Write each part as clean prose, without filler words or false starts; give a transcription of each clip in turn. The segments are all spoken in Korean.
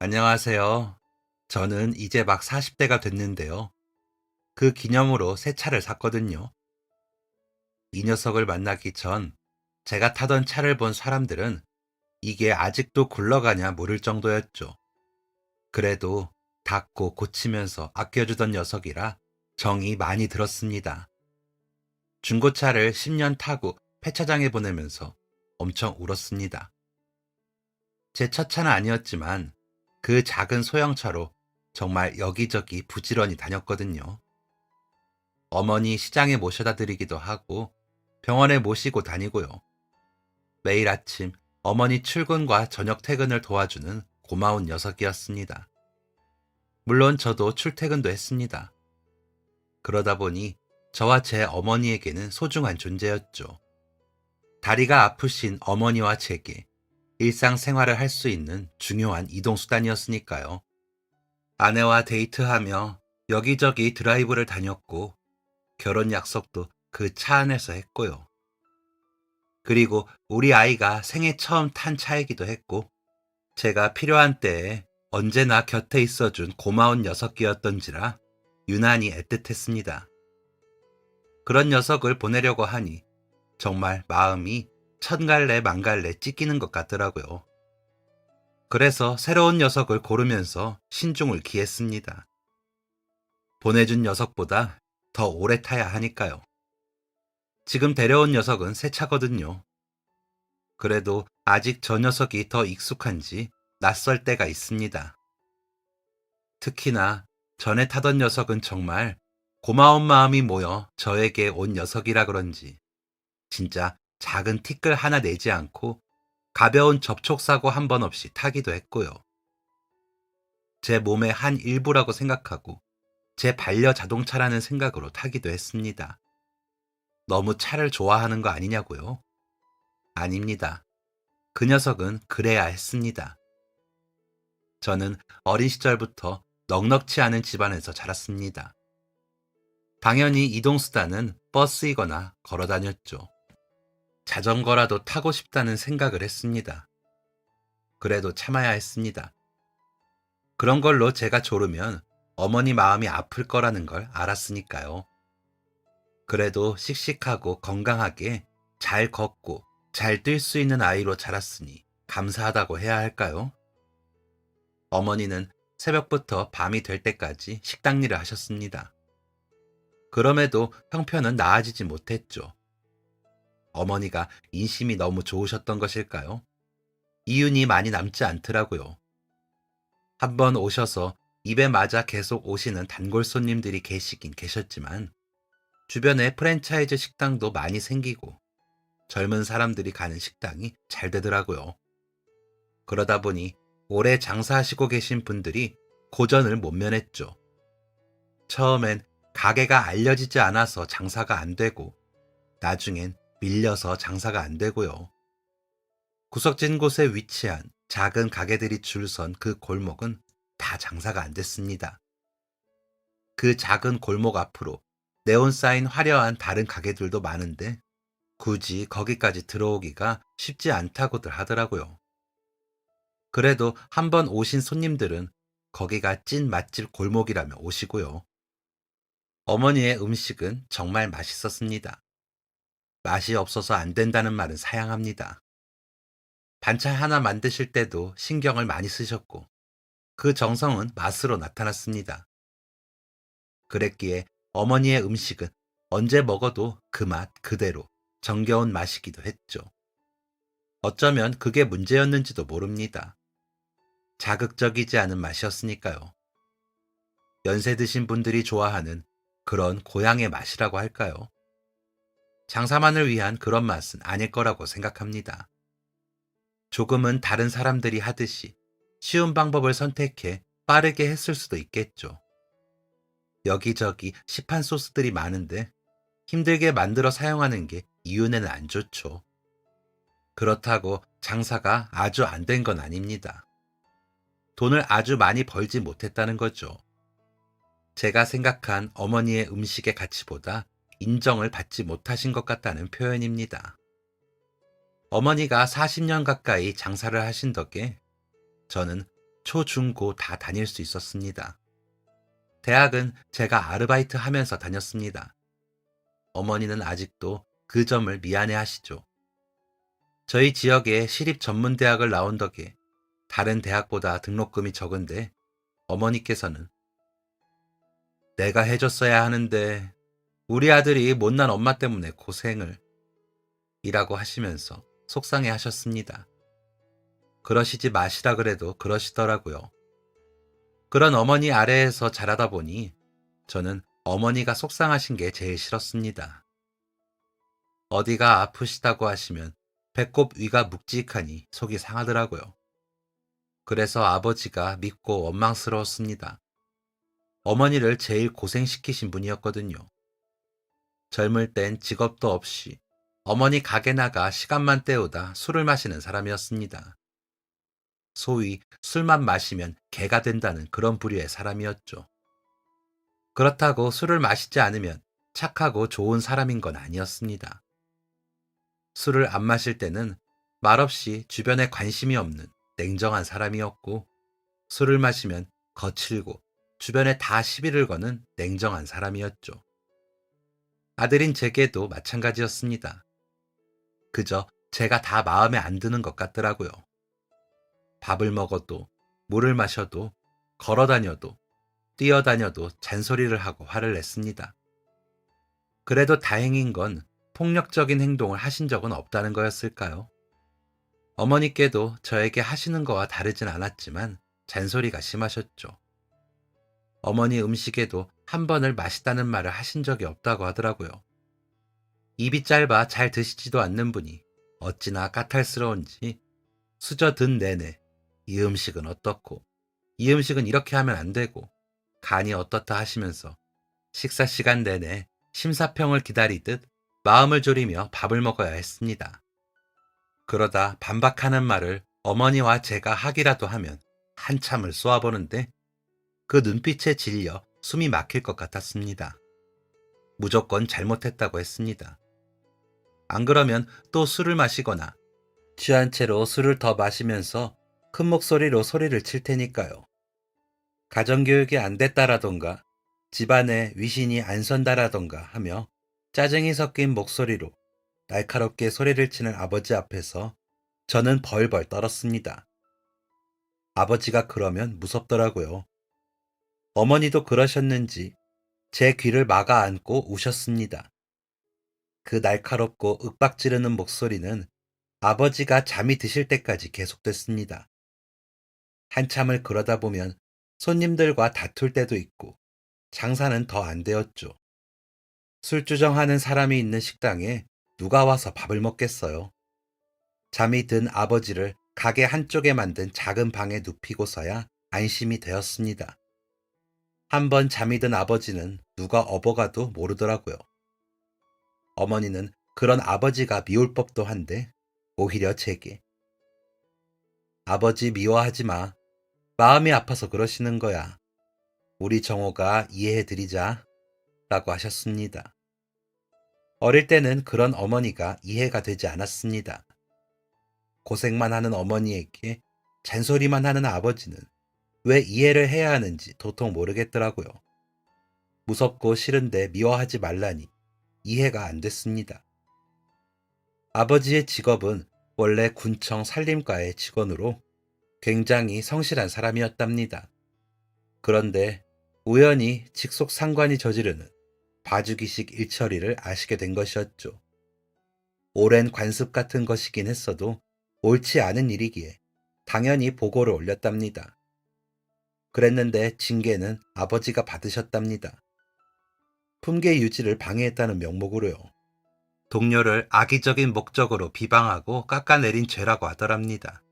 안녕하세요. 저는 이제 막 40대가 됐는데요. 그 기념으로 새 차를 샀거든요. 이 녀석을 만나기 전 제가 타던 차를 본 사람들은 이게 아직도 굴러가냐 물을 정도였죠. 그래도 닦고 고치면서 아껴주던 녀석이라 정이 많이 들었습니다. 중고차를 10년 타고 폐차장에 보내면서 엄청 울었습니다. 제 첫 차는 아니었지만 그 작은 소형차로 정말 여기저기 부지런히 다녔거든요. 어머니 시장에 모셔다 드리기도 하고 병원에 모시고 다니고요. 매일 아침 어머니 출근과 저녁 퇴근을 도와주는 고마운 녀석이었습니다. 물론 저도 출퇴근도 했습니다. 그러다 보니 저와 제 어머니에게는 소중한 존재였죠. 다리가 아프신 어머니와 제게 일상생활을 할 수 있는 중요한 이동수단이었으니까요. 아내와 데이트하며 여기저기 드라이브를 다녔고 결혼 약속도 그 차 안에서 했고요. 그리고 우리 아이가 생애 처음 탄 차이기도 했고 제가 필요한 때에 언제나 곁에 있어준 고마운 녀석이었던지라 유난히 애틋했습니다. 그런 녀석을 보내려고 하니 정말 마음이 천갈래 만갈래 찢기는 것 같더라고요. 그래서 새로운 녀석을 고르면서 신중을 기했습니다. 보내준 녀석보다 더 오래 타야 하니까요. 지금 데려온 녀석은 새 차거든요. 그래도 아직 저 녀석이 더 익숙한지 낯설 때가 있습니다. 특히나 전에 타던 녀석은 정말 고마운 마음이 모여 저에게 온 녀석이라 그런지 진짜 작은 티끌 하나 내지 않고 가벼운 접촉사고 한 번 없이 타기도 했고요. 제 몸의 한 일부라고 생각하고 제 반려 자동차라는 생각으로 타기도 했습니다. 너무 차를 좋아하는 거 아니냐고요? 아닙니다. 그 녀석은 그래야 했습니다. 저는 어린 시절부터 넉넉치 않은 집안에서 자랐습니다. 당연히 이동수단은 버스이거나 걸어 다녔죠. 자전거라도 타고 싶다는 생각을 했습니다. 그래도 참아야 했습니다. 그런 걸로 제가 졸으면 어머니 마음이 아플 거라는 걸 알았으니까요. 그래도 씩씩하고 건강하게 잘 걷고 잘 뛸 수 있는 아이로 자랐으니 감사하다고 해야 할까요? 어머니는 새벽부터 밤이 될 때까지 식당 일을 하셨습니다. 그럼에도 형편은 나아지지 못했죠. 어머니가 인심이 너무 좋으셨던 것일까요? 이윤이 많이 남지 않더라고요. 한번 오셔서 입에 맞아 계속 오시는 단골 손님들이 계시긴 계셨지만 주변에 프랜차이즈 식당도 많이 생기고 젊은 사람들이 가는 식당이 잘 되더라고요. 그러다 보니 오래 장사하시고 계신 분들이 고전을 못 면했죠. 처음엔 가게가 알려지지 않아서 장사가 안 되고 나중엔 밀려서 장사가 안 되고요. 구석진 곳에 위치한 작은 가게들이 줄 선 그 골목은 다 장사가 안 됐습니다. 그 작은 골목 앞으로 네온 사인 화려한 다른 가게들도 많은데 굳이 거기까지 들어오기가 쉽지 않다고들 하더라고요. 그래도 한번 오신 손님들은 거기가 찐 맛집 골목이라며 오시고요. 어머니의 음식은 정말 맛있었습니다. 맛이 없어서 안 된다는 말은 사양합니다. 반찬 하나 만드실 때도 신경을 많이 쓰셨고 그 정성은 맛으로 나타났습니다. 그랬기에 어머니의 음식은 언제 먹어도 그 맛 그대로 정겨운 맛이기도 했죠. 어쩌면 그게 문제였는지도 모릅니다. 자극적이지 않은 맛이었으니까요. 연세 드신 분들이 좋아하는 그런 고향의 맛이라고 할까요? 장사만을 위한 그런 맛은 아닐 거라고 생각합니다. 조금은 다른 사람들이 하듯이 쉬운 방법을 선택해 빠르게 했을 수도 있겠죠. 여기저기 시판 소스들이 많은데 힘들게 만들어 사용하는 게 이윤에는 안 좋죠. 그렇다고 장사가 아주 안 된 건 아닙니다. 돈을 아주 많이 벌지 못했다는 거죠. 제가 생각한 어머니의 음식의 가치보다 인정을 받지 못하신 것 같다는 표현입니다. 어머니가 40년 가까이 장사를 하신 덕에 저는 초, 중, 고 다 다닐 수 있었습니다. 대학은 제가 아르바이트 하면서 다녔습니다. 어머니는 아직도 그 점을 미안해 하시죠. 저희 지역에 시립 전문대학을 나온 덕에 다른 대학보다 등록금이 적은데 어머니께서는 내가 해줬어야 하는데 우리 아들이 못난 엄마 때문에 고생을 이라고 하시면서 속상해 하셨습니다. 그러시지 마시라 그래도 그러시더라고요. 그런 어머니 아래에서 자라다 보니 저는 어머니가 속상하신 게 제일 싫었습니다. 어디가 아프시다고 하시면 배꼽 위가 묵직하니 속이 상하더라고요. 그래서 아버지가 밉고 원망스러웠습니다. 어머니를 제일 고생시키신 분이었거든요. 젊을 땐 직업도 없이 어머니 가게 나가 시간만 때우다 술을 마시는 사람이었습니다. 소위 술만 마시면 개가 된다는 그런 부류의 사람이었죠. 그렇다고 술을 마시지 않으면 착하고 좋은 사람인 건 아니었습니다. 술을 안 마실 때는 말없이 주변에 관심이 없는 냉정한 사람이었고, 술을 마시면 거칠고 주변에 다 시비를 거는 냉정한 사람이었죠. 아들인 제게도 마찬가지였습니다. 그저 제가 다 마음에 안 드는 것 같더라고요. 밥을 먹어도, 물을 마셔도, 걸어 다녀도, 뛰어다녀도 잔소리를 하고 화를 냈습니다. 그래도 다행인 건 폭력적인 행동을 하신 적은 없다는 거였을까요? 어머니께도 저에게 하시는 거와 다르진 않았지만 잔소리가 심하셨죠. 어머니 음식에도 한 번을 맛있다는 말을 하신 적이 없다고 하더라고요. 입이 짧아 잘 드시지도 않는 분이 어찌나 까탈스러운지 수저든 내내 이 음식은 어떻고 이 음식은 이렇게 하면 안 되고 간이 어떻다 하시면서 식사 시간 내내 심사평을 기다리듯 마음을 졸이며 밥을 먹어야 했습니다. 그러다 반박하는 말을 어머니와 제가 하기라도 하면 한참을 쏘아보는데 그 눈빛에 질려 숨이 막힐 것 같았습니다. 무조건 잘못했다고 했습니다. 안 그러면 또 술을 마시거나 취한 채로 술을 더 마시면서 큰 목소리로 소리를 칠 테니까요. 가정교육이 안 됐다라던가 집안에 위신이 안 선다라던가 하며 짜증이 섞인 목소리로 날카롭게 소리를 치는 아버지 앞에서 저는 벌벌 떨었습니다. 아버지가 그러면 무섭더라고요. 어머니도 그러셨는지 제 귀를 막아 안고 우셨습니다. 그 날카롭고 윽박지르는 목소리는 아버지가 잠이 드실 때까지 계속됐습니다. 한참을 그러다 보면 손님들과 다툴 때도 있고 장사는 더 안 되었죠. 술주정하는 사람이 있는 식당에 누가 와서 밥을 먹겠어요. 잠이 든 아버지를 가게 한쪽에 만든 작은 방에 눕히고서야 안심이 되었습니다. 한번 잠이 든 아버지는 누가 업어가도 모르더라고요. 어머니는 그런 아버지가 미울 법도 한데 오히려 제게 아버지 미워하지 마. 마음이 아파서 그러시는 거야. 우리 정호가 이해해드리자 라고 하셨습니다. 어릴 때는 그런 어머니가 이해가 되지 않았습니다. 고생만 하는 어머니에게 잔소리만 하는 아버지는 왜 이해를 해야 하는지 도통 모르겠더라고요. 무섭고 싫은데 미워하지 말라니 이해가 안 됐습니다. 아버지의 직업은 원래 군청 산림과의 직원으로 굉장히 성실한 사람이었답니다. 그런데 우연히 직속 상관이 저지르는 봐주기식 일처리를 아시게 된 것이었죠. 오랜 관습 같은 것이긴 했어도 옳지 않은 일이기에 당연히 보고를 올렸답니다. 그랬는데 징계는 아버지가 받으셨답니다. 품계 유지를 방해했다는 명목으로요. 동료를 악의적인 목적으로 비방하고 깎아내린 죄라고 하더랍니다.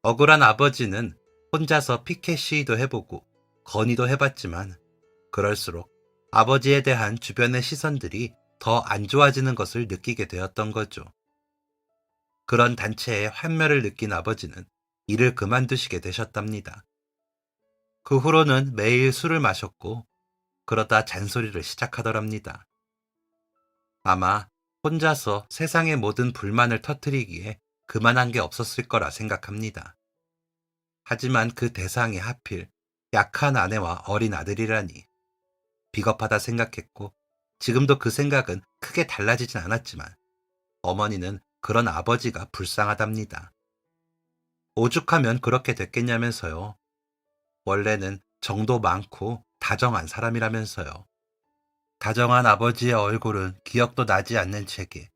억울한 아버지는 혼자서 피켓 시위도 해보고 건의도 해봤지만 그럴수록 아버지에 대한 주변의 시선들이 더 안 좋아지는 것을 느끼게 되었던 거죠. 그런 단체의 환멸을 느낀 아버지는 일을 그만두시게 되셨답니다. 그 후로는 매일 술을 마셨고 그러다 잔소리를 시작하더랍니다. 아마 혼자서 세상의 모든 불만을 터뜨리기에 그만한 게 없었을 거라 생각합니다. 하지만 그 대상이 하필 약한 아내와 어린 아들이라니 비겁하다 생각했고 지금도 그 생각은 크게 달라지진 않았지만 어머니는 그런 아버지가 불쌍하답니다. 오죽하면 그렇게 됐겠냐면서요. 원래는 정도 많고 다정한 사람이라면서요. 다정한 아버지의 얼굴은 기억도 나지 않는 제게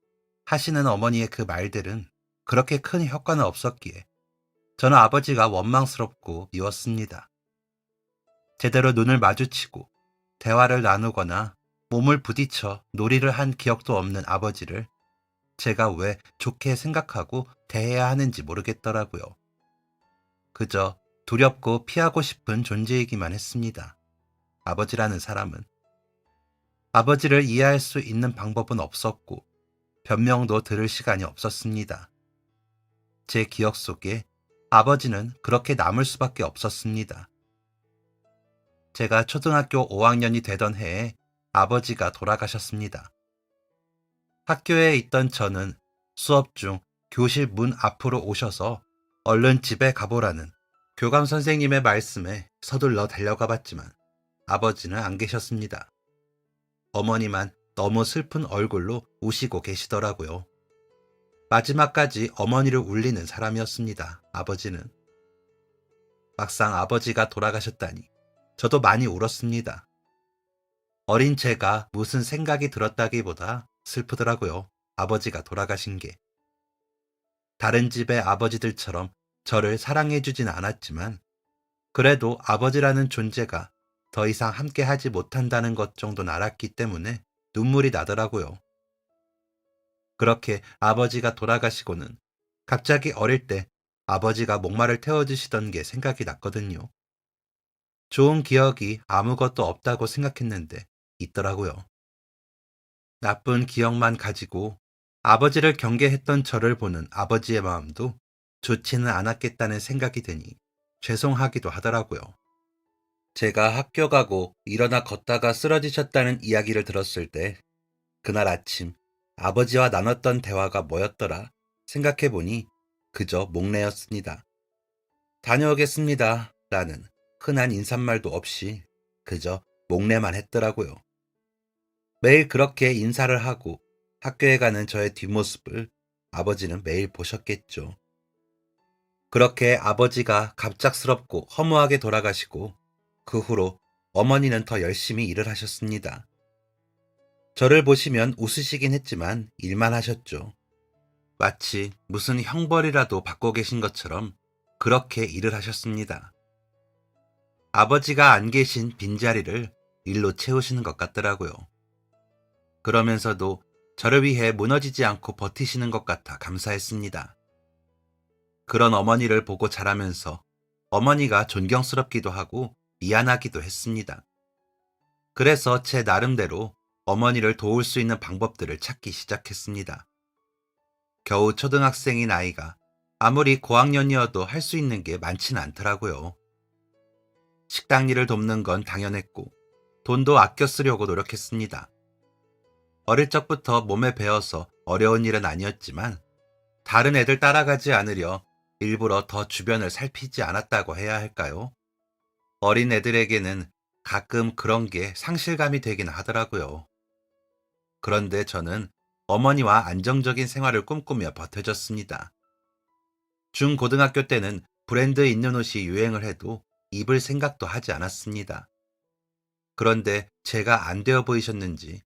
하시는 어머니의 그 말들은 그렇게 큰 효과는 없었기에 저는 아버지가 원망스럽고 미웠습니다. 제대로 눈을 마주치고 대화를 나누거나 몸을 부딪혀 놀이를 한 기억도 없는 아버지를 제가 왜 좋게 생각하고 대해야 하는지 모르겠더라고요. 그저 두렵고 피하고 싶은 존재이기만 했습니다. 아버지라는 사람은. 아버지를 이해할 수 있는 방법은 없었고 변명도 들을 시간이 없었습니다. 제 기억 속에 아버지는 그렇게 남을 수밖에 없었습니다. 제가 초등학교 5학년이 되던 해에 아버지가 돌아가셨습니다. 학교에 있던 저는 수업 중 교실 문 앞으로 오셔서 얼른 집에 가보라는 교감 선생님의 말씀에 서둘러 달려가 봤지만 아버지는 안 계셨습니다. 어머니만 너무 슬픈 얼굴로 우시고 계시더라고요. 마지막까지 어머니를 울리는 사람이었습니다. 아버지는. 막상 아버지가 돌아가셨다니 저도 많이 울었습니다. 어린 제가 무슨 생각이 들었다기보다 슬프더라고요. 아버지가 돌아가신 게. 다른 집의 아버지들처럼 저를 사랑해주진 않았지만 그래도 아버지라는 존재가 더 이상 함께하지 못한다는 것 정도는 알았기 때문에 눈물이 나더라고요. 그렇게 아버지가 돌아가시고는 갑자기 어릴 때 아버지가 목마를 태워주시던 게 생각이 났거든요. 좋은 기억이 아무것도 없다고 생각했는데 있더라고요. 나쁜 기억만 가지고 아버지를 경계했던 저를 보는 아버지의 마음도 좋지는 않았겠다는 생각이 드니 죄송하기도 하더라고요. 제가 학교 가고 일어나 걷다가 쓰러지셨다는 이야기를 들었을 때 그날 아침 아버지와 나눴던 대화가 뭐였더라 생각해보니 그저 목례였습니다. 다녀오겠습니다 라는 흔한 인사말도 없이 그저 목례만 했더라고요. 매일 그렇게 인사를 하고 학교에 가는 저의 뒷모습을 아버지는 매일 보셨겠죠. 그렇게 아버지가 갑작스럽고 허무하게 돌아가시고 그 후로 어머니는 더 열심히 일을 하셨습니다. 저를 보시면 웃으시긴 했지만 일만 하셨죠. 마치 무슨 형벌이라도 받고 계신 것처럼 그렇게 일을 하셨습니다. 아버지가 안 계신 빈자리를 일로 채우시는 것 같더라고요. 그러면서도 저를 위해 무너지지 않고 버티시는 것 같아 감사했습니다. 그런 어머니를 보고 자라면서 어머니가 존경스럽기도 하고 미안하기도 했습니다. 그래서 제 나름대로 어머니를 도울 수 있는 방법들을 찾기 시작했습니다. 겨우 초등학생인 아이가 아무리 고학년이어도 할 수 있는 게 많지는 않더라고요. 식당 일을 돕는 건 당연했고 돈도 아껴 쓰려고 노력했습니다. 어릴 적부터 몸에 배어서 어려운 일은 아니었지만 다른 애들 따라가지 않으려 일부러 더 주변을 살피지 않았다고 해야 할까요? 어린 애들에게는 가끔 그런 게 상실감이 되긴 하더라고요. 그런데 저는 어머니와 안정적인 생활을 꿈꾸며 버텨졌습니다. 중고등학교 때는 브랜드 있는 옷이 유행을 해도 입을 생각도 하지 않았습니다. 그런데 제가 안 되어 보이셨는지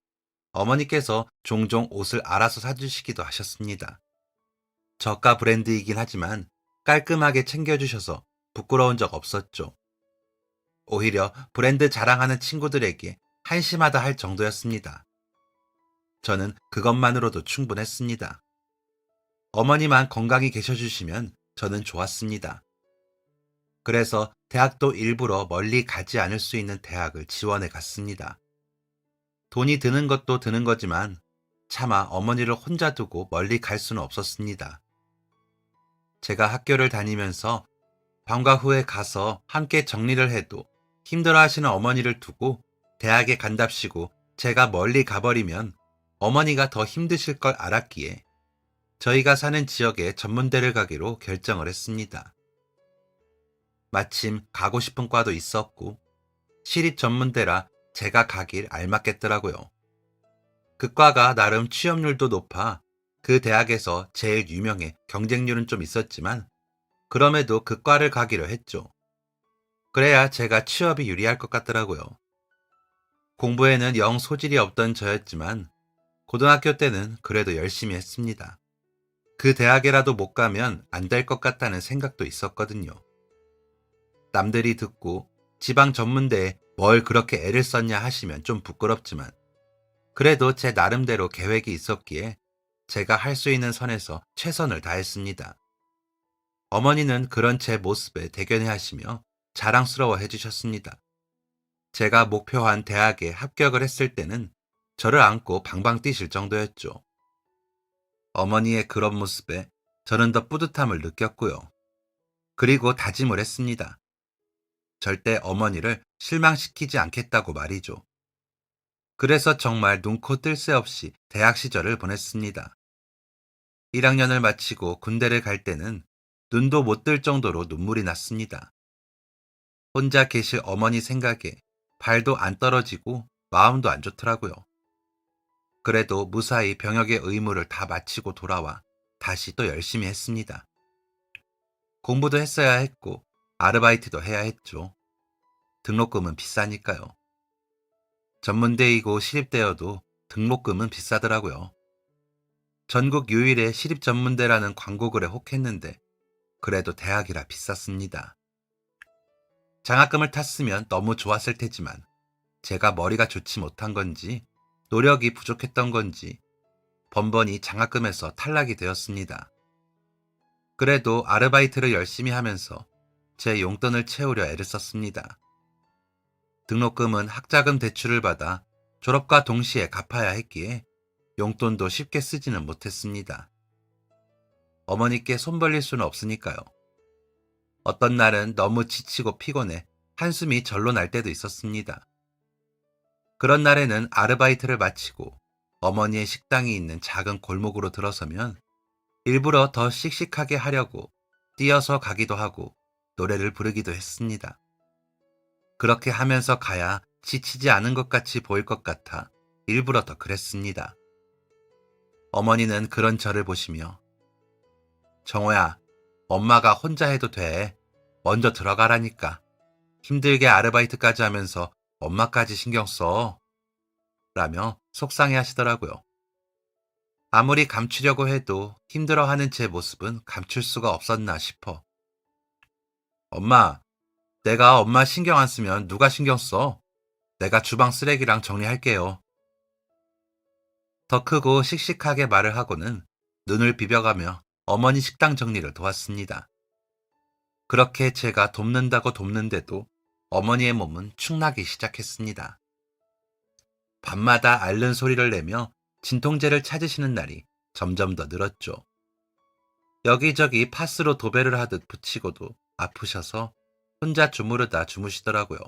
어머니께서 종종 옷을 알아서 사주시기도 하셨습니다. 저가 브랜드이긴 하지만 깔끔하게 챙겨주셔서 부끄러운 적 없었죠. 오히려 브랜드 자랑하는 친구들에게 한심하다 할 정도였습니다. 저는 그것만으로도 충분했습니다. 어머니만 건강히 계셔주시면 저는 좋았습니다. 그래서 대학도 일부러 멀리 가지 않을 수 있는 대학을 지원해 갔습니다. 돈이 드는 것도 드는 거지만 차마 어머니를 혼자 두고 멀리 갈 수는 없었습니다. 제가 학교를 다니면서 방과 후에 가서 함께 정리를 해도 힘들어 하시는 어머니를 두고 대학에 간답시고 제가 멀리 가버리면 어머니가 더 힘드실 걸 알았기에 저희가 사는 지역에 전문대를 가기로 결정을 했습니다. 마침 가고 싶은 과도 있었고 시립 전문대라 제가 가길 알맞겠더라고요. 그 과가 나름 취업률도 높아 그 대학에서 제일 유명해 경쟁률은 좀 있었지만 그럼에도 그 과를 가기로 했죠. 그래야 제가 취업이 유리할 것 같더라고요. 공부에는 영 소질이 없던 저였지만 고등학교 때는 그래도 열심히 했습니다. 그 대학에라도 못 가면 안 될 것 같다는 생각도 있었거든요. 남들이 듣고 지방 전문대에 뭘 그렇게 애를 썼냐 하시면 좀 부끄럽지만 그래도 제 나름대로 계획이 있었기에 제가 할 수 있는 선에서 최선을 다했습니다. 어머니는 그런 제 모습에 대견해 하시며 자랑스러워 해주셨습니다. 제가 목표한 대학에 합격을 했을 때는 저를 안고 방방 뛰실 정도였죠. 어머니의 그런 모습에 저는 더 뿌듯함을 느꼈고요. 그리고 다짐을 했습니다. 절대 어머니를 실망시키지 않겠다고 말이죠. 그래서 정말 눈코 뜰 새 없이 대학 시절을 보냈습니다. 1학년을 마치고 군대를 갈 때는 눈도 못 뜰 정도로 눈물이 났습니다. 혼자 계실 어머니 생각에 발도 안 떨어지고 마음도 안 좋더라고요. 그래도 무사히 병역의 의무를 다 마치고 돌아와 다시 또 열심히 했습니다. 공부도 했어야 했고 아르바이트도 해야 했죠. 등록금은 비싸니까요. 전문대이고 시립대여도 등록금은 비싸더라고요. 전국 유일의 시립전문대라는 광고글에 혹했는데 그래도 대학이라 비쌌습니다. 장학금을 탔으면 너무 좋았을 테지만 제가 머리가 좋지 못한 건지 노력이 부족했던 건지 번번이 장학금에서 탈락이 되었습니다. 그래도 아르바이트를 열심히 하면서 제 용돈을 채우려 애를 썼습니다. 등록금은 학자금 대출을 받아 졸업과 동시에 갚아야 했기에 용돈도 쉽게 쓰지는 못했습니다. 어머니께 손 벌릴 수는 없으니까요. 어떤 날은 너무 지치고 피곤해 한숨이 절로 날 때도 있었습니다. 그런 날에는 아르바이트를 마치고 어머니의 식당이 있는 작은 골목으로 들어서면 일부러 더 씩씩하게 하려고 뛰어서 가기도 하고 노래를 부르기도 했습니다. 그렇게 하면서 가야 지치지 않은 것 같이 보일 것 같아 일부러 더 그랬습니다. 어머니는 그런 저를 보시며 정호야, 엄마가 혼자 해도 돼. 먼저 들어가라니까. 힘들게 아르바이트까지 하면서 엄마까지 신경 써. 라며 속상해 하시더라고요. 아무리 감추려고 해도 힘들어하는 제 모습은 감출 수가 없었나 싶어. 엄마, 내가 엄마 신경 안 쓰면 누가 신경 써? 내가 주방 쓰레기랑 정리할게요. 더 크고 씩씩하게 말을 하고는 눈을 비벼가며 어머니 식당 정리를 도왔습니다. 그렇게 제가 돕는다고 돕는데도 어머니의 몸은 축나기 시작했습니다. 밤마다 앓는 소리를 내며 진통제를 찾으시는 날이 점점 더 늘었죠. 여기저기 파스로 도배를 하듯 붙이고도 아프셔서 혼자 주무르다 주무시더라고요.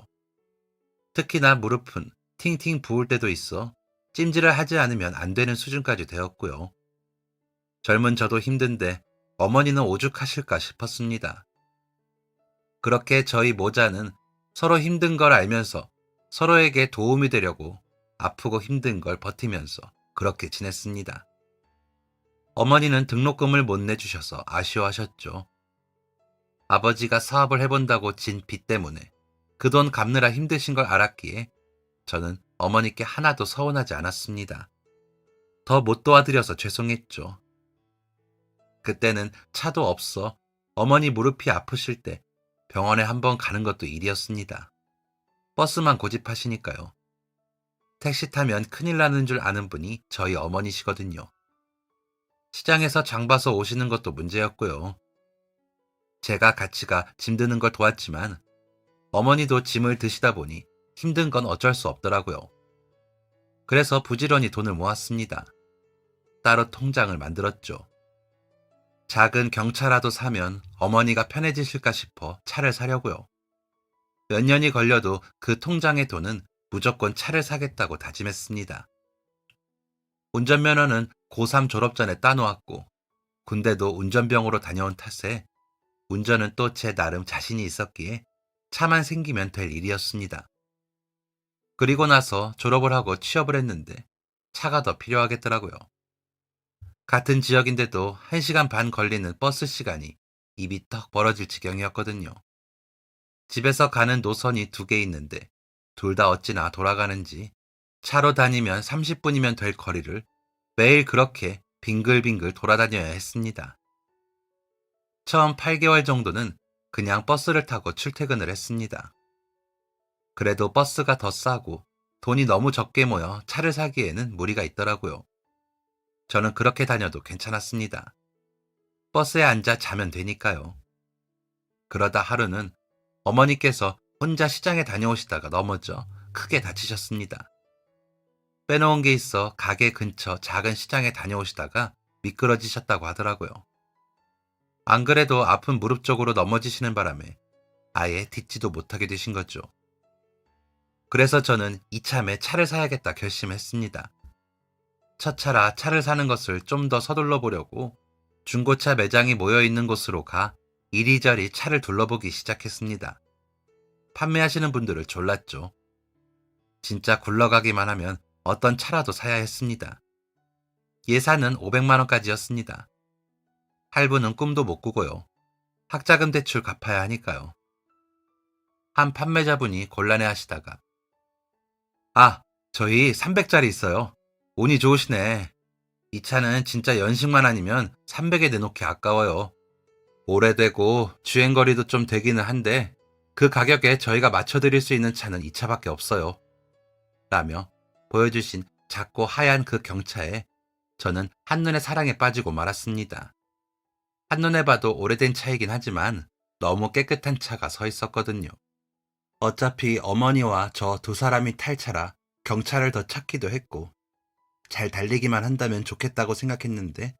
특히나 무릎은 팅팅 부을 때도 있어 찜질을 하지 않으면 안 되는 수준까지 되었고요. 젊은 저도 힘든데 어머니는 오죽하실까 싶었습니다. 그렇게 저희 모자는 서로 힘든 걸 알면서 서로에게 도움이 되려고 아프고 힘든 걸 버티면서 그렇게 지냈습니다. 어머니는 등록금을 못 내주셔서 아쉬워하셨죠. 아버지가 사업을 해본다고 진 빚 때문에 그 돈 갚느라 힘드신 걸 알았기에 저는 어머니께 하나도 서운하지 않았습니다. 더 못 도와드려서 죄송했죠. 그때는 차도 없어 어머니 무릎이 아프실 때 병원에 한번 가는 것도 일이었습니다. 버스만 고집하시니까요. 택시 타면 큰일 나는 줄 아는 분이 저희 어머니시거든요. 시장에서 장 봐서 오시는 것도 문제였고요. 제가 같이 가 짐 드는 걸 도왔지만 어머니도 짐을 드시다 보니 힘든 건 어쩔 수 없더라고요. 그래서 부지런히 돈을 모았습니다. 따로 통장을 만들었죠. 작은 경차라도 사면 어머니가 편해지실까 싶어 차를 사려고요. 몇 년이 걸려도 그 통장의 돈은 무조건 차를 사겠다고 다짐했습니다. 운전면허는 고3 졸업 전에 따놓았고 군대도 운전병으로 다녀온 탓에 운전은 또 제 나름 자신이 있었기에 차만 생기면 될 일이었습니다. 그리고 나서 졸업을 하고 취업을 했는데 차가 더 필요하겠더라고요. 같은 지역인데도 1시간 반 걸리는 버스 시간이 입이 턱 벌어질 지경이었거든요. 집에서 가는 노선이 두 개 있는데 둘 다 어찌나 돌아가는지 차로 다니면 30분이면 될 거리를 매일 그렇게 빙글빙글 돌아다녀야 했습니다. 처음 8개월 정도는 그냥 버스를 타고 출퇴근을 했습니다. 그래도 버스가 더 싸고 돈이 너무 적게 모여 차를 사기에는 무리가 있더라고요. 저는 그렇게 다녀도 괜찮았습니다. 버스에 앉아 자면 되니까요. 그러다 하루는 어머니께서 혼자 시장에 다녀오시다가 넘어져 크게 다치셨습니다. 빼놓은 게 있어 가게 근처 작은 시장에 다녀오시다가 미끄러지셨다고 하더라고요. 안 그래도 아픈 무릎 쪽으로 넘어지시는 바람에 아예 딛지도 못하게 되신 거죠. 그래서 저는 이참에 차를 사야겠다 결심했습니다. 첫 차라 차를 사는 것을 좀 더 서둘러 보려고 중고차 매장이 모여 있는 곳으로 가 이리저리 차를 둘러보기 시작했습니다. 판매하시는 분들을 졸랐죠. 진짜 굴러가기만 하면 어떤 차라도 사야 했습니다. 예산은 500만 원까지였습니다. 할부는 꿈도 못 꾸고요. 학자금 대출 갚아야 하니까요. 한 판매자분이 곤란해 하시다가 아, 저희 300짜리 있어요. 운이 좋으시네. 이 차는 진짜 연식만 아니면 300에 내놓기 아까워요. 오래되고 주행거리도 좀 되기는 한데 그 가격에 저희가 맞춰드릴 수 있는 차는 이 차밖에 없어요. 라며 보여주신 작고 하얀 그 경차에 저는 한눈에 사랑에 빠지고 말았습니다. 한눈에 봐도 오래된 차이긴 하지만 너무 깨끗한 차가 서 있었거든요. 어차피 어머니와 저 두 사람이 탈 차라 경차를 더 찾기도 했고 잘 달리기만 한다면 좋겠다고 생각했는데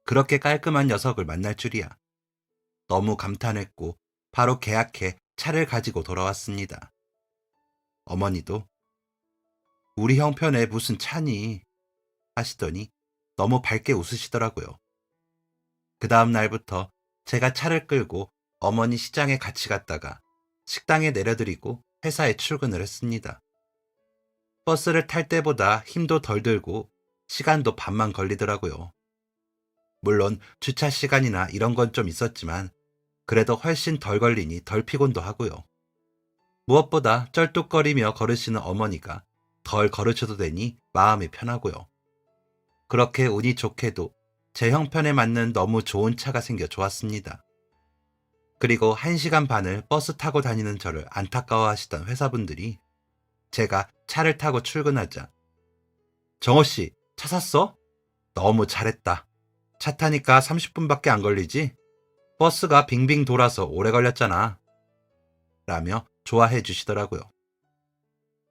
그렇게 깔끔한 녀석을 만날 줄이야. 너무 감탄했고 바로 계약해 차를 가지고 돌아왔습니다. 어머니도 우리 형편에 무슨 차니 하시더니 너무 밝게 웃으시더라고요. 그 다음 날부터 제가 차를 끌고 어머니 시장에 같이 갔다가 식당에 내려드리고 회사에 출근을 했습니다. 버스를 탈 때보다 힘도 덜 들고 시간도 반만 걸리더라고요. 물론 주차 시간이나 이런 건 좀 있었지만 그래도 훨씬 덜 걸리니 덜 피곤도 하고요. 무엇보다 쩔뚝거리며 걸으시는 어머니가 덜 걸으셔도 되니 마음이 편하고요. 그렇게 운이 좋게도 제 형편에 맞는 너무 좋은 차가 생겨 좋았습니다. 그리고 1시간 반을 버스 타고 다니는 저를 안타까워하시던 회사분들이 제가 차를 타고 출근하자 정호씨, 차 샀어? 너무 잘했다. 차 타니까 30분밖에 안 걸리지? 버스가 빙빙 돌아서 오래 걸렸잖아. 라며 좋아해 주시더라고요.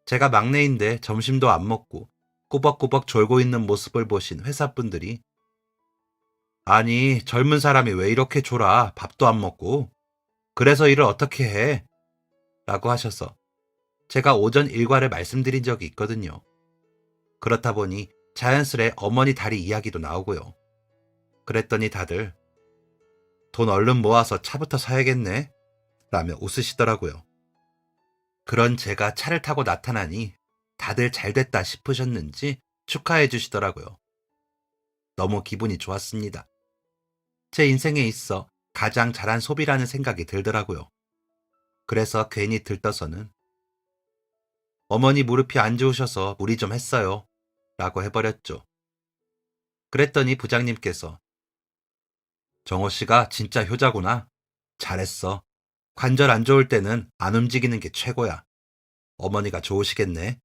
제가 막내인데 점심도 안 먹고 꾸벅꾸벅 졸고 있는 모습을 보신 회사분들이 아니, 젊은 사람이 왜 이렇게 졸아? 밥도 안 먹고. 그래서 일을 어떻게 해? 라고 하셔서 제가 오전 일과를 말씀드린 적이 있거든요. 그렇다 보니 자연스레 어머니 다리 이야기도 나오고요. 그랬더니 다들 돈 얼른 모아서 차부터 사야겠네? 라며 웃으시더라고요. 그런 제가 차를 타고 나타나니 다들 잘됐다 싶으셨는지 축하해 주시더라고요. 너무 기분이 좋았습니다. 제 인생에 있어 가장 잘한 소비라는 생각이 들더라고요. 그래서 괜히 들떠서는 어머니 무릎이 안 좋으셔서 무리 좀 했어요. 라고 해버렸죠. 그랬더니 부장님께서 정호 씨가 진짜 효자구나. 잘했어. 관절 안 좋을 때는 안 움직이는 게 최고야. 어머니가 좋으시겠네.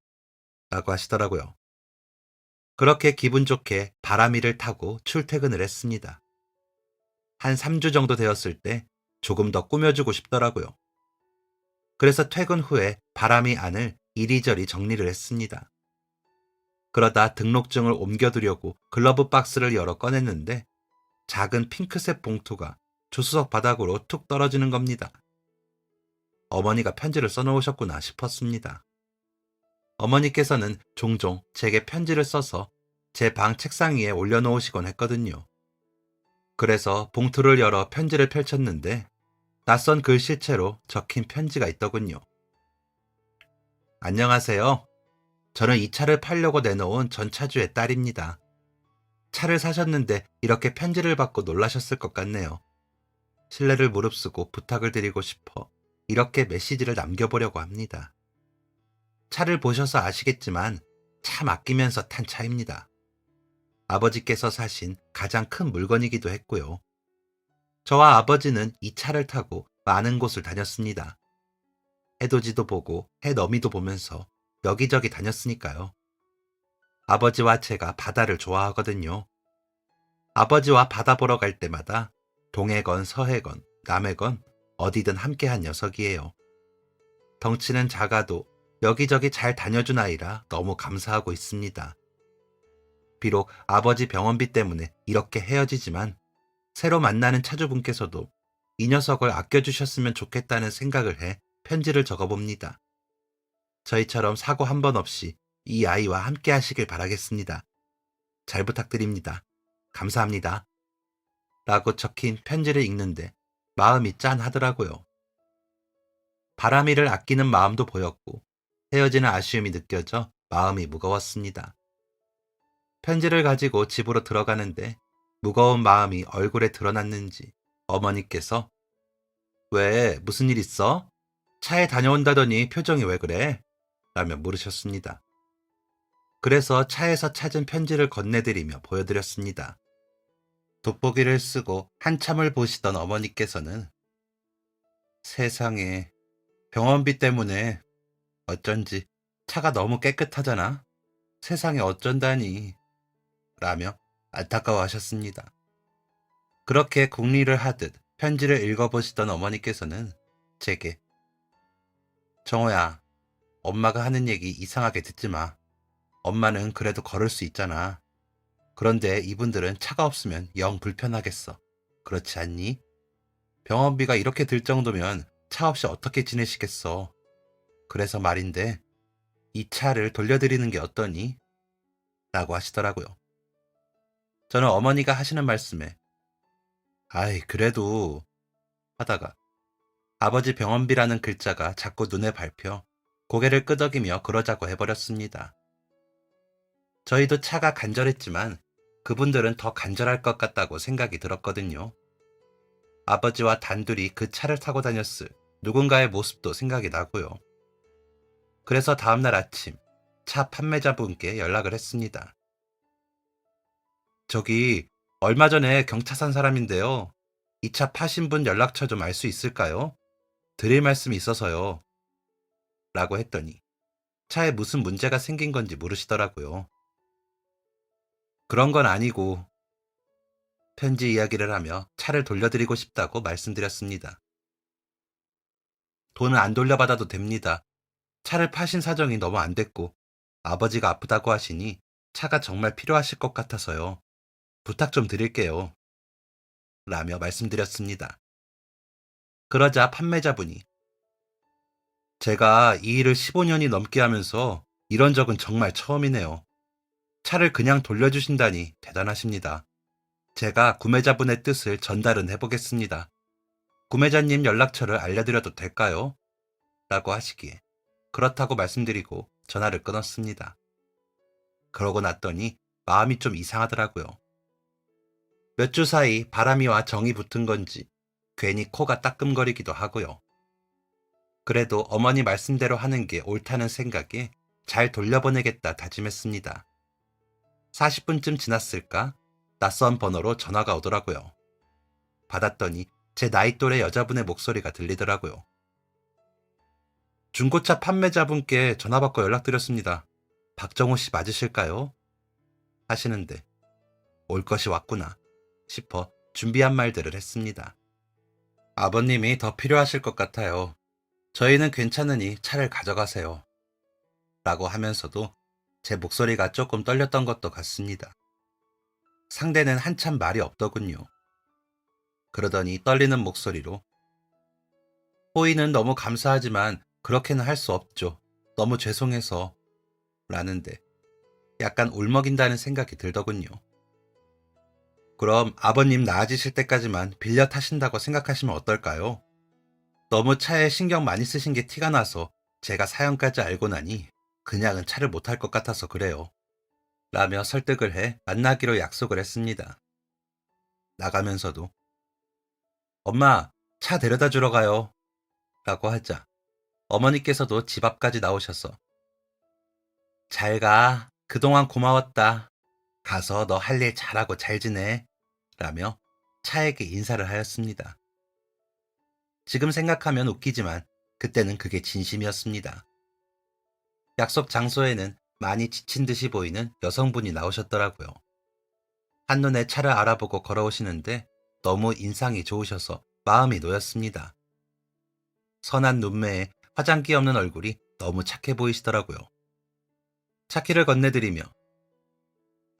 라고 하시더라고요. 그렇게 기분 좋게 바람이를 타고 출퇴근을 했습니다. 한 3주 정도 되었을 때 조금 더 꾸며주고 싶더라고요. 그래서 퇴근 후에 바람이 안을 이리저리 정리를 했습니다. 그러다 등록증을 옮겨두려고 글러브 박스를 열어 꺼냈는데 작은 핑크색 봉투가 조수석 바닥으로 툭 떨어지는 겁니다. 어머니가 편지를 써놓으셨구나 싶었습니다. 어머니께서는 종종 제게 편지를 써서 제 방 책상 위에 올려놓으시곤 했거든요. 그래서 봉투를 열어 편지를 펼쳤는데 낯선 글씨체로 적힌 편지가 있더군요. 안녕하세요. 저는 이 차를 팔려고 내놓은 전 차주의 딸입니다. 차를 사셨는데 이렇게 편지를 받고 놀라셨을 것 같네요. 신뢰를 무릅쓰고 부탁을 드리고 싶어 이렇게 메시지를 남겨보려고 합니다. 차를 보셔서 아시겠지만 참 아끼면서 탄 차입니다. 아버지께서 사신 가장 큰 물건이기도 했고요. 저와 아버지는 이 차를 타고 많은 곳을 다녔습니다. 해돋이도 보고 해넘이도 보면서 여기저기 다녔으니까요. 아버지와 제가 바다를 좋아하거든요. 아버지와 바다 보러 갈 때마다 동해건 서해건 남해건 어디든 함께한 녀석이에요. 덩치는 작아도 여기저기 잘 다녀준 아이라 너무 감사하고 있습니다. 비록 아버지 병원비 때문에 이렇게 헤어지지만 새로 만나는 차주분께서도 이 녀석을 아껴주셨으면 좋겠다는 생각을 해 편지를 적어봅니다. 저희처럼 사고 한 번 없이 이 아이와 함께 하시길 바라겠습니다. 잘 부탁드립니다. 감사합니다. 라고 적힌 편지를 읽는데 마음이 짠하더라고요. 바람이를 아끼는 마음도 보였고 헤어지는 아쉬움이 느껴져 마음이 무거웠습니다. 편지를 가지고 집으로 들어가는데 무거운 마음이 얼굴에 드러났는지 어머니께서 왜 무슨 일 있어? 차에 다녀온다더니 표정이 왜 그래? 라며 물으셨습니다. 그래서 차에서 찾은 편지를 건네드리며 보여드렸습니다. 돋보기를 쓰고 한참을 보시던 어머니께서는 세상에 병원비 때문에 어쩐지 차가 너무 깨끗하잖아. 세상에 어쩐다니 라며 안타까워하셨습니다. 그렇게 궁리를 하듯 편지를 읽어보시던 어머니께서는 제게 정호야, 엄마가 하는 얘기 이상하게 듣지 마. 엄마는 그래도 걸을 수 있잖아. 그런데 이분들은 차가 없으면 영 불편하겠어. 그렇지 않니? 병원비가 이렇게 들 정도면 차 없이 어떻게 지내시겠어. 그래서 말인데 이 차를 돌려드리는 게 어떠니? 라고 하시더라고요. 저는 어머니가 하시는 말씀에 아이 그래도 하다가 아버지 병원비라는 글자가 자꾸 눈에 밟혀 고개를 끄덕이며 그러자고 해버렸습니다. 저희도 차가 간절했지만 그분들은 더 간절할 것 같다고 생각이 들었거든요. 아버지와 단둘이 그 차를 타고 다녔을 누군가의 모습도 생각이 나고요. 그래서 다음날 아침 차 판매자분께 연락을 했습니다. 저기 얼마 전에 경차 산 사람인데요. 이 차 파신 분 연락처 좀 알 수 있을까요? 드릴 말씀이 있어서요. 라고 했더니 차에 무슨 문제가 생긴 건지 물으시더라고요. 그런 건 아니고 편지 이야기를 하며 차를 돌려드리고 싶다고 말씀드렸습니다. 돈은 안 돌려받아도 됩니다. 차를 파신 사정이 너무 안 됐고 아버지가 아프다고 하시니 차가 정말 필요하실 것 같아서요. 부탁 좀 드릴게요. 라며 말씀드렸습니다. 그러자 판매자분이 제가 이 일을 15년이 넘게 하면서 이런 적은 정말 처음이네요. 차를 그냥 돌려주신다니 대단하십니다. 제가 구매자분의 뜻을 전달은 해보겠습니다. 구매자님 연락처를 알려드려도 될까요? 라고 하시기에 그렇다고 말씀드리고 전화를 끊었습니다. 그러고 났더니 마음이 좀 이상하더라고요. 몇 주 사이 바람이와 정이 붙은 건지 괜히 코가 따끔거리기도 하고요. 그래도 어머니 말씀대로 하는 게 옳다는 생각에 잘 돌려보내겠다 다짐했습니다. 40분쯤 지났을까? 낯선 번호로 전화가 오더라고요. 받았더니 제 나이 또래 여자분의 목소리가 들리더라고요. 중고차 판매자분께 전화 받고 연락드렸습니다. 박정호 씨 맞으실까요? 하시는데 올 것이 왔구나 싶어 준비한 말들을 했습니다. 아버님이 더 필요하실 것 같아요. 저희는 괜찮으니 차를 가져가세요. 라고 하면서도 제 목소리가 조금 떨렸던 것도 같습니다. 상대는 한참 말이 없더군요. 그러더니 떨리는 목소리로 호의는 너무 감사하지만 그렇게는 할 수 없죠. 너무 죄송해서 라는데 약간 울먹인다는 생각이 들더군요. 그럼 아버님 나아지실 때까지만 빌려 타신다고 생각하시면 어떨까요? 너무 차에 신경 많이 쓰신 게 티가 나서 제가 사연까지 알고 나니 그냥은 차를 못 탈 것 같아서 그래요. 라며 설득을 해 만나기로 약속을 했습니다. 나가면서도 엄마, 차 데려다 주러 가요. 라고 하자 어머니께서도 집 앞까지 나오셔서 잘 가. 그동안 고마웠다. 가서 너 할 일 잘하고 잘 지내. 라며 차에게 인사를 하였습니다. 지금 생각하면 웃기지만 그때는 그게 진심이었습니다. 약속 장소에는 많이 지친 듯이 보이는 여성분이 나오셨더라고요. 한눈에 차를 알아보고 걸어오시는데 너무 인상이 좋으셔서 마음이 놓였습니다. 선한 눈매에 화장기 없는 얼굴이 너무 착해 보이시더라고요. 차키를 건네드리며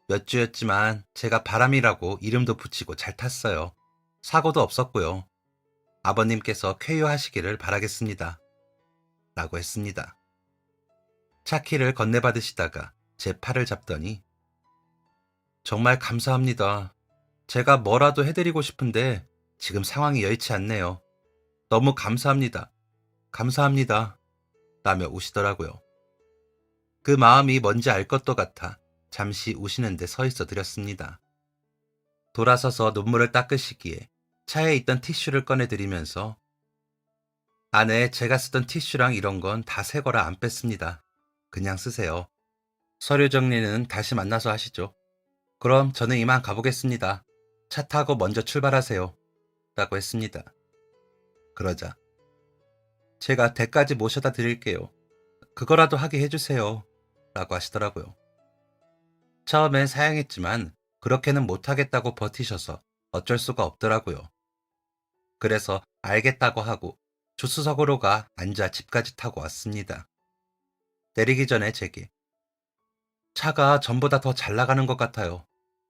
몇 주였지만 제가 바람이라고 이름도 붙이고 잘 탔어요. 사고도 없었고요. 아버님께서 쾌유하시기를 바라겠습니다. 라고 했습니다. 차키를 건네받으시다가 제 팔을 잡더니 정말 감사합니다. 제가 뭐라도 해드리고 싶은데 지금 상황이 여의치 않네요. 너무 감사합니다. 감사합니다. 라며 우시더라고요. 그 마음이 뭔지 알 것도 같아 잠시 우시는데 서 있어 드렸습니다. 돌아서서 눈물을 닦으시기에 차에 있던 티슈를 꺼내드리면서 안에 제가 쓰던 티슈랑 이런 건 다 새 거라 안 뺐습니다. 그냥 쓰세요. 서류 정리는 다시 만나서 하시죠. 그럼 저는 이만 가보겠습니다. 차 타고 먼저 출발하세요. 라고 했습니다. 그러자 제가 댁까지 모셔다 드릴게요. 그거라도 하게 해주세요. 라고 하시더라고요. 처음엔 사양했지만 그렇게는 못하겠다고 버티셔서 어쩔 수가 없더라고요. 그래서 알겠다고 하고 조수석으로 가 앉아 집까지 타고 왔습니다. 내리기 전에 제게 차가 전보다 더 잘 나가는 것 같아요.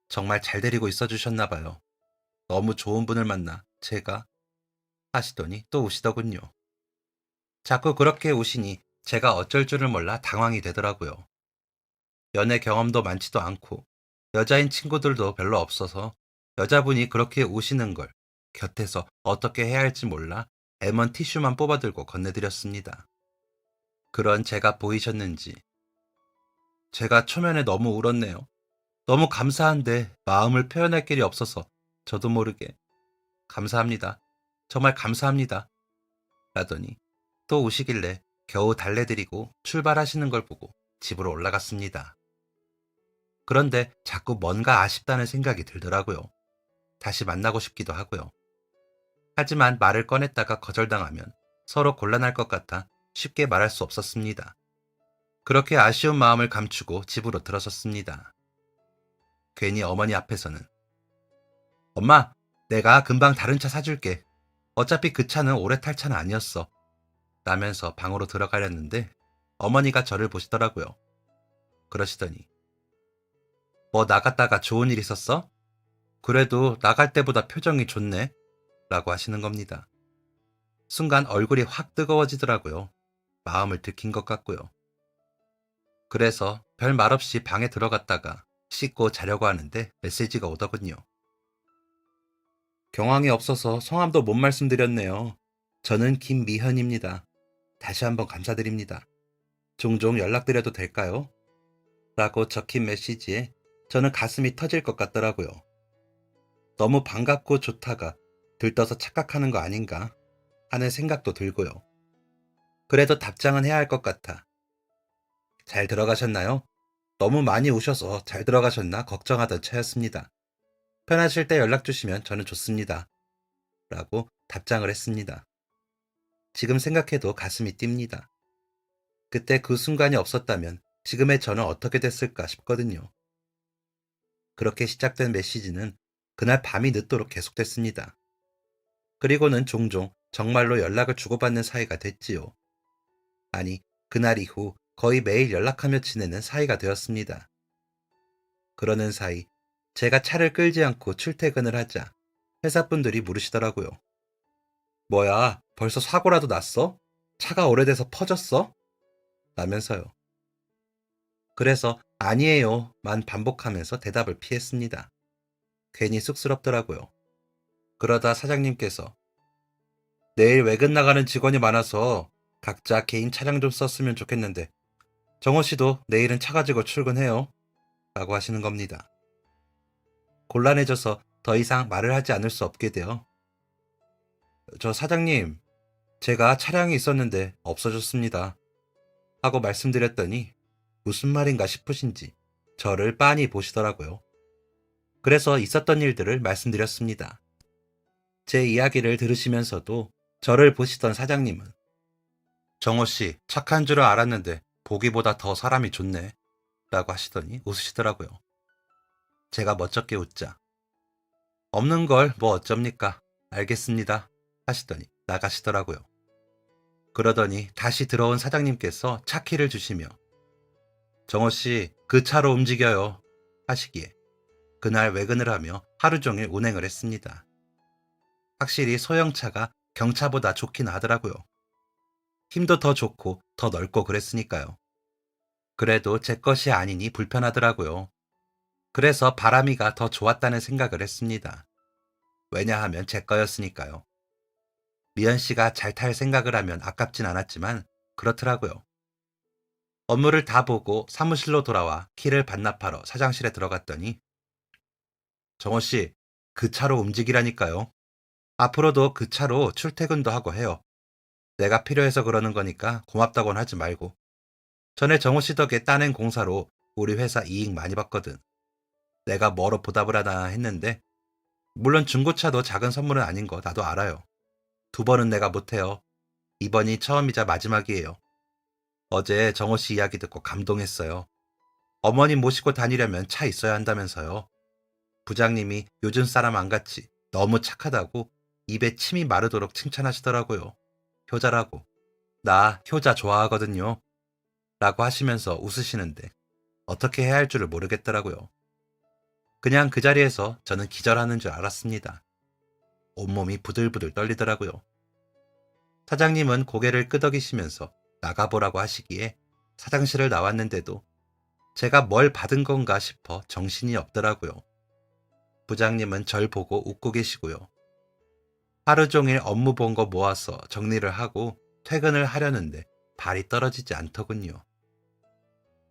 정말 잘 데리고 있어 주셨나 봐요. 너무 좋은 분을 만나 제가 하시더니 또 우시더군요. 자꾸 그렇게 우시니 제가 어쩔 줄을 몰라 당황이 되더라고요. 연애 경험도 많지도 않고 여자인 친구들도 별로 없어서 여자분이 그렇게 우시는 걸 곁에서 어떻게 해야 할지 몰라 M1 티슈만 뽑아들고 건네드렸습니다. 그런 제가 보이셨는지 제가 초면에 너무 울었네요. 너무 감사한데 마음을 표현할 길이 없어서 저도 모르게 감사합니다. 정말 감사합니다. 라더니 또 우시길래 겨우 달래드리고 출발하시는 걸 보고 집으로 올라갔습니다. 그런데 자꾸 뭔가 아쉽다는 생각이 들더라고요. 다시 만나고 싶기도 하고요. 하지만 말을 꺼냈다가 거절당하면 서로 곤란할 것 같아 쉽게 말할 수 없었습니다. 그렇게 아쉬운 마음을 감추고 집으로 들어섰습니다. 괜히 어머니 앞에서는 엄마, 내가 금방 다른 차 사줄게. 어차피 그 차는 오래 탈 차는 아니었어. 라면서 방으로 들어가려는데 어머니가 저를 보시더라고요. 그러시더니 뭐 나갔다가 좋은 일 있었어? 그래도 나갈 때보다 표정이 좋네. 라고 하시는 겁니다. 순간 얼굴이 확 뜨거워지더라고요. 마음을 들킨 것 같고요. 그래서 별 말 없이 방에 들어갔다가 씻고 자려고 하는데 메시지가 오더군요. 경황이 없어서 성함도 못 말씀드렸네요. 저는 김미현입니다. 다시 한번 감사드립니다. 종종 연락드려도 될까요? 라고 적힌 메시지에 저는 가슴이 터질 것 같더라고요. 너무 반갑고 좋다가 들떠서 착각하는 거 아닌가 하는 생각도 들고요. 그래도 답장은 해야 할 것 같아. 잘 들어가셨나요? 너무 많이 우셔서 잘 들어가셨나 걱정하던 차였습니다. 편하실 때 연락 주시면 저는 좋습니다. 라고 답장을 했습니다. 지금 생각해도 가슴이 뜁니다. 그때 그 순간이 없었다면 지금의 저는 어떻게 됐을까 싶거든요. 그렇게 시작된 메시지는 그날 밤이 늦도록 계속됐습니다. 그리고는 종종 정말로 연락을 주고받는 사이가 됐지요. 아니, 그날 이후 거의 매일 연락하며 지내는 사이가 되었습니다. 그러는 사이 제가 차를 끌지 않고 출퇴근을 하자 회사분들이 물으시더라고요. 뭐야, 벌써 사고라도 났어? 차가 오래돼서 퍼졌어? 라면서요. 그래서 아니에요 만 반복하면서 대답을 피했습니다. 괜히 쑥스럽더라고요. 그러다 사장님께서 내일 외근 나가는 직원이 많아서 각자 개인 차량 좀 썼으면 좋겠는데 정호 씨도 내일은 차 가지고 출근해요. 라고 하시는 겁니다. 곤란해져서 더 이상 말을 하지 않을 수 없게 돼요. 저 사장님, 제가 차량이 있었는데 없어졌습니다. 하고 말씀드렸더니 무슨 말인가 싶으신지 저를 빤히 보시더라고요. 그래서 있었던 일들을 말씀드렸습니다. 제 이야기를 들으시면서도 저를 보시던 사장님은 정호 씨, 착한 줄을 알았는데 보기보다 더 사람이 좋네. 라고 하시더니 웃으시더라고요. 제가 멋쩍게 웃자 없는 걸 뭐 어쩝니까? 알겠습니다. 하시더니 나가시더라고요. 그러더니 다시 들어온 사장님께서 차 키를 주시며 정호 씨, 그 차로 움직여요. 하시기에 그날 외근을 하며 하루 종일 운행을 했습니다. 확실히 소형차가 경차보다 좋긴 하더라고요. 힘도 더 좋고 더 넓고 그랬으니까요. 그래도 제 것이 아니니 불편하더라고요. 그래서 바람이가 더 좋았다는 생각을 했습니다. 왜냐하면 제 거였으니까요. 미연 씨가 잘 탈 생각을 하면 아깝진 않았지만 그렇더라고요. 업무를 다 보고 사무실로 돌아와 키를 반납하러 사장실에 들어갔더니 정호 씨, 그 차로 움직이라니까요. 앞으로도 그 차로 출퇴근도 하고 해요. 내가 필요해서 그러는 거니까 고맙다고는 하지 말고. 전에 정호 씨 덕에 따낸 공사로 우리 회사 이익 많이 봤거든. 내가 뭐로 보답을 하나 했는데 물론 중고차도 작은 선물은 아닌 거 나도 알아요. 두 번은 내가 못해요. 이번이 처음이자 마지막이에요. 어제 정호 씨 이야기 듣고 감동했어요. 어머님 모시고 다니려면 차 있어야 한다면서요. 부장님이 요즘 사람 안 같이 너무 착하다고 입에 침이 마르도록 칭찬하시더라고요. 효자라고. 나 효자 좋아하거든요. 라고 하시면서 웃으시는데 어떻게 해야 할 줄을 모르겠더라고요. 그냥 그 자리에서 저는 기절하는 줄 알았습니다. 온몸이 부들부들 떨리더라고요. 사장님은 고개를 끄덕이시면서 나가보라고 하시기에 사장실을 나왔는데도 제가 뭘 받은 건가 싶어 정신이 없더라고요. 부장님은 절 보고 웃고 계시고요. 하루 종일 업무 본 거 모아서 정리를 하고 퇴근을 하려는데 발이 떨어지지 않더군요.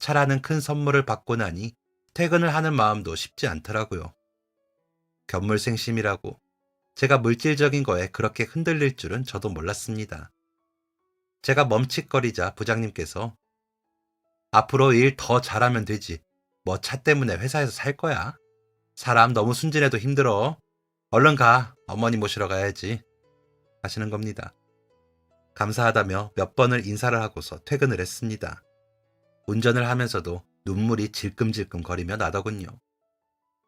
차라는 큰 선물을 받고 나니 퇴근을 하는 마음도 쉽지 않더라고요. 견물생심이라고 제가 물질적인 거에 그렇게 흔들릴 줄은 저도 몰랐습니다. 제가 멈칫거리자 부장님께서 앞으로 일 더 잘하면 되지. 뭐 차 때문에 회사에서 살 거야? 사람 너무 순진해도 힘들어. 얼른 가. 어머니 모시러 가야지. 하시는 겁니다. 감사하다며 몇 번을 인사를 하고서 퇴근을 했습니다. 운전을 하면서도 눈물이 질끔질끔 거리며 나더군요.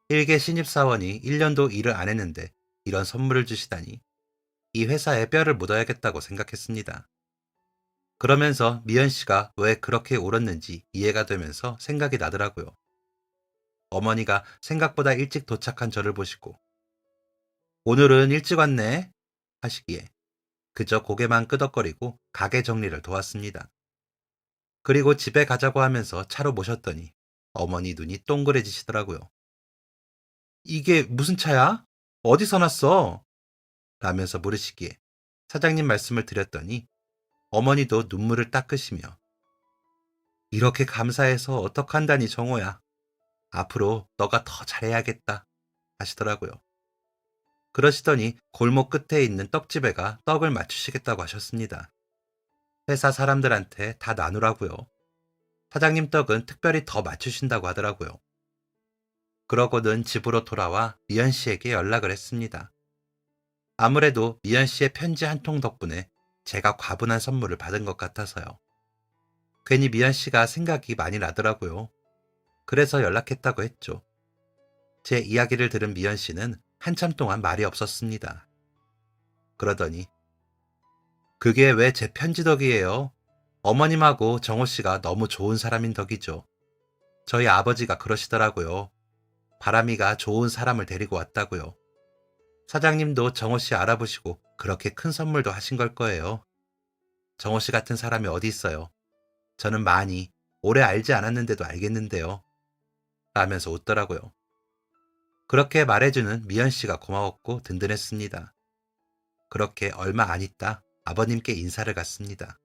일개 신입사원이 1년도 일을 안 했는데 이런 선물을 주시다니 이 회사에 뼈를 묻어야겠다고 생각했습니다. 그러면서 미연 씨가 왜 그렇게 울었는지 이해가 되면서 생각이 나더라고요. 어머니가 생각보다 일찍 도착한 저를 보시고 오늘은 일찍 왔네 하시기에 그저 고개만 끄덕거리고 가게 정리를 도왔습니다. 그리고 집에 가자고 하면서 차로 모셨더니 어머니 눈이 동그래지시더라고요. 이게 무슨 차야? 어디서 났어? 라면서 물으시기에 사장님 말씀을 드렸더니 어머니도 눈물을 닦으시며 이렇게 감사해서 어떡한다니 정호야. 앞으로 너가 더 잘해야겠다 하시더라고요. 그러시더니 골목 끝에 있는 떡집에 가 떡을 맞추시겠다고 하셨습니다. 회사 사람들한테 다 나누라고요. 사장님 떡은 특별히 더 맞추신다고 하더라고요. 그러고는 집으로 돌아와 미연 씨에게 연락을 했습니다. 아무래도 미연 씨의 편지 한 통 덕분에 제가 과분한 선물을 받은 것 같아서요. 괜히 미연 씨가 생각이 많이 나더라고요. 그래서 연락했다고 했죠. 제 이야기를 들은 미연 씨는 한참 동안 말이 없었습니다. 그러더니 그게 왜 제 편지 덕이에요? 어머님하고 정호 씨가 너무 좋은 사람인 덕이죠. 저희 아버지가 그러시더라고요. 바람이가 좋은 사람을 데리고 왔다고요. 사장님도 정호 씨 알아보시고 그렇게 큰 선물도 하신 걸 거예요. 정호 씨 같은 사람이 어디 있어요. 저는 많이 오래 알지 않았는데도 알겠는데요. 라면서 웃더라고요. 그렇게 말해주는 미연 씨가 고마웠고 든든했습니다. 그렇게 얼마 안 있다 아버님께 인사를 갔습니다.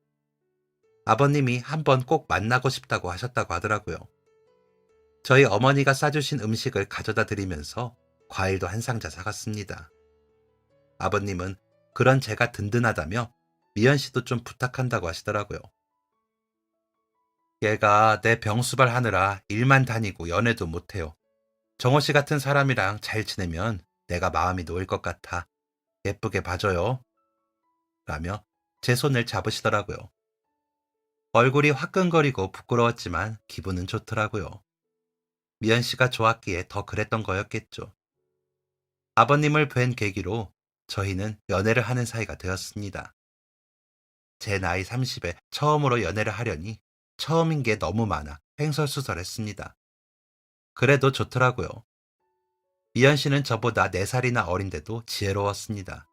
아버님이 한번 꼭 만나고 싶다고 하셨다고 하더라고요. 저희 어머니가 싸주신 음식을 가져다 드리면서 과일도 한 상자 사갔습니다. 아버님은 그런 제가 든든하다며 미연 씨도 좀 부탁한다고 하시더라고요. 얘가 내 병수발 하느라 일만 다니고 연애도 못해요. 정호 씨 같은 사람이랑 잘 지내면 내가 마음이 놓일 것 같아. 예쁘게 봐줘요. 라며 제 손을 잡으시더라고요. 얼굴이 화끈거리고 부끄러웠지만 기분은 좋더라고요. 미연 씨가 좋았기에 더 그랬던 거였겠죠. 아버님을 뵌 계기로 저희는 연애를 하는 사이가 되었습니다. 제 나이 30에 처음으로 연애를 하려니 처음인 게 너무 많아 횡설수설했습니다. 그래도 좋더라고요. 미연 씨는 저보다 4살이나 어린데도 지혜로웠습니다.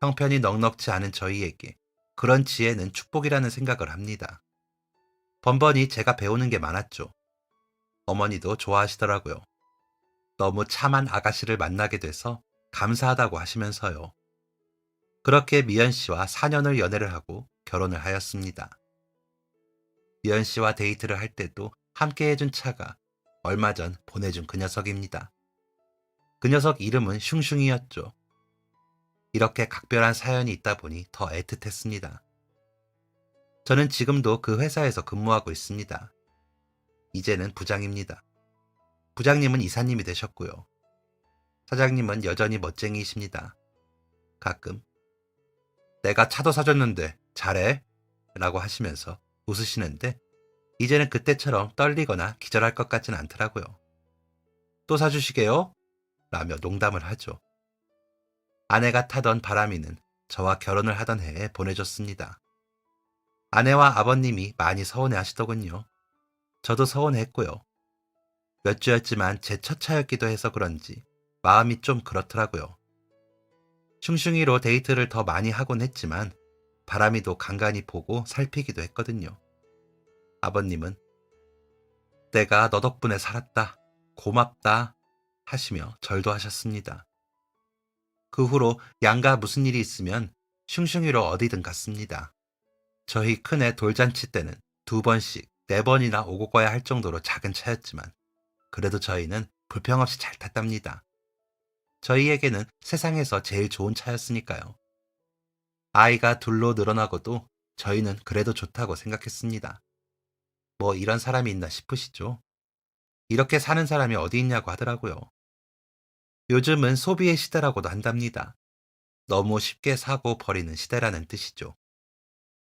형편이 넉넉지 않은 저희에게 그런 지혜는 축복이라는 생각을 합니다. 번번이 제가 배우는 게 많았죠. 어머니도 좋아하시더라고요. 너무 참한 아가씨를 만나게 돼서 감사하다고 하시면서요. 그렇게 미연 씨와 4년을 연애를 하고 결혼을 하였습니다. 미연 씨와 데이트를 할 때도 함께 해준 차가 얼마 전 보내준 그 녀석입니다. 그 녀석 이름은 슝슝이었죠. 이렇게 각별한 사연이 있다 보니 더 애틋했습니다. 저는 지금도 그 회사에서 근무하고 있습니다. 이제는 부장입니다. 부장님은 이사님이 되셨고요. 사장님은 여전히 멋쟁이이십니다. 가끔 내가 차도 사줬는데 잘해? 라고 하시면서 웃으시는데 이제는 그때처럼 떨리거나 기절할 것 같진 않더라고요. 또 사주시게요? 라며 농담을 하죠. 아내가 타던 바람이는 저와 결혼을 하던 해에 보내줬습니다. 아내와 아버님이 많이 서운해 하시더군요. 저도 서운했고요. 몇 주였지만 제 첫 차였기도 해서 그런지 마음이 좀 그렇더라고요. 슝슝이로 데이트를 더 많이 하곤 했지만 바람이도 간간히 보고 살피기도 했거든요. 아버님은 내가 너 덕분에 살았다. 고맙다. 하시며 절도 하셨습니다. 그 후로 양가 무슨 일이 있으면 슝슝이로 어디든 갔습니다. 저희 큰애 돌잔치 때는 2번씩 4번이나 오고 가야 할 정도로 작은 차였지만 그래도 저희는 불평 없이 잘 탔답니다. 저희에게는 세상에서 제일 좋은 차였으니까요. 아이가 둘로 늘어나고도 저희는 그래도 좋다고 생각했습니다. 뭐 이런 사람이 있나 싶으시죠? 이렇게 사는 사람이 어디 있냐고 하더라고요. 요즘은 소비의 시대라고도 한답니다. 너무 쉽게 사고 버리는 시대라는 뜻이죠.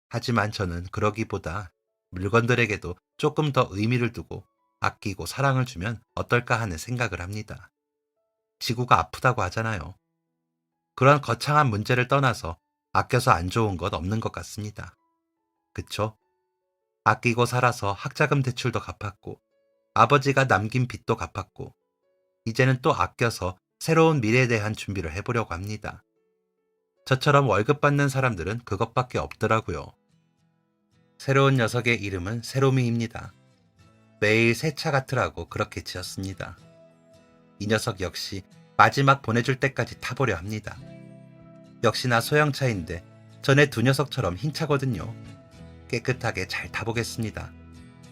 하지만 저는 그러기보다 물건들에게도 조금 더 의미를 두고 아끼고 사랑을 주면 어떨까 하는 생각을 합니다. 지구가 아프다고 하잖아요. 그런 거창한 문제를 떠나서 아껴서 안 좋은 것 없는 것 같습니다. 그쵸? 아끼고 살아서 학자금 대출도 갚았고 아버지가 남긴 빚도 갚았고 이제는 또 아껴서 새로운 미래에 대한 준비를 해보려고 합니다. 저처럼 월급 받는 사람들은 그것밖에 없더라고요. 새로운 녀석의 이름은 새로미입니다. 매일 새 차 같으라고 그렇게 지었습니다. 이 녀석 역시 마지막 보내줄 때까지 타보려 합니다. 역시나 소형차인데 전에 2 녀석처럼 흰 차거든요. 깨끗하게 잘 타보겠습니다.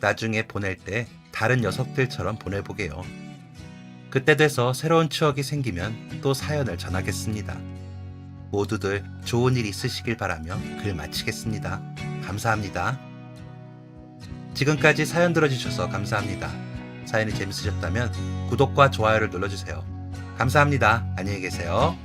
나중에 보낼 때 다른 녀석들처럼 보내보게요. 그때 돼서 새로운 추억이 생기면 또 사연을 전하겠습니다. 모두들 좋은 일 있으시길 바라며 글 마치겠습니다. 감사합니다. 지금까지 사연 들어주셔서 감사합니다. 사연이 재밌으셨다면 구독과 좋아요를 눌러주세요. 감사합니다. 안녕히 계세요.